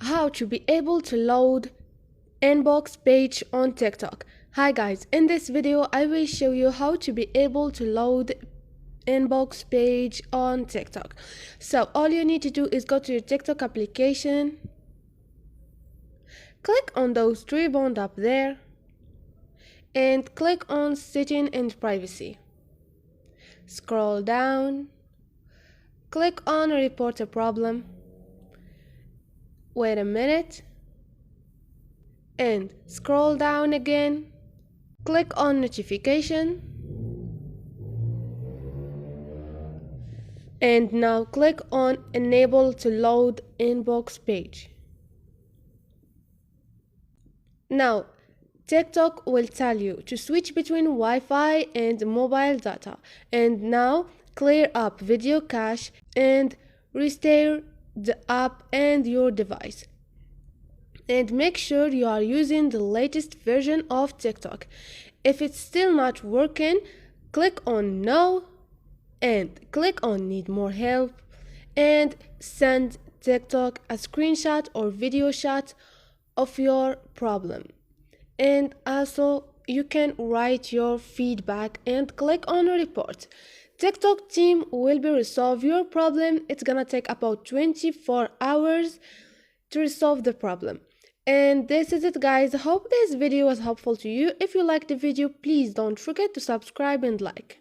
how to be able to load inbox page on TikTok. Hi guys, in this video I will show you how to be able to load inbox page on TikTok. So all you need to do is go to your TikTok application, click on those three buttons up there and click on setting and privacy. Scroll down, click on report a problem, wait a minute, and scroll down again, click on notification, and now click on enable to load inbox page. Now TikTok will tell you to switch between Wi-Fi and mobile data, and now clear up video cache and restore the app and your device. And make sure you are using the latest version of TikTok. If it's still not working, click on no and click on need more help and send TikTok a screenshot or video shot of your problem. And also you can write your feedback and click on report. TikTok team will be resolve your problem. It's gonna take about 24 hours to resolve the problem. And this is it guys. I hope this video was helpful to you. If you liked the video, please don't forget to subscribe and like.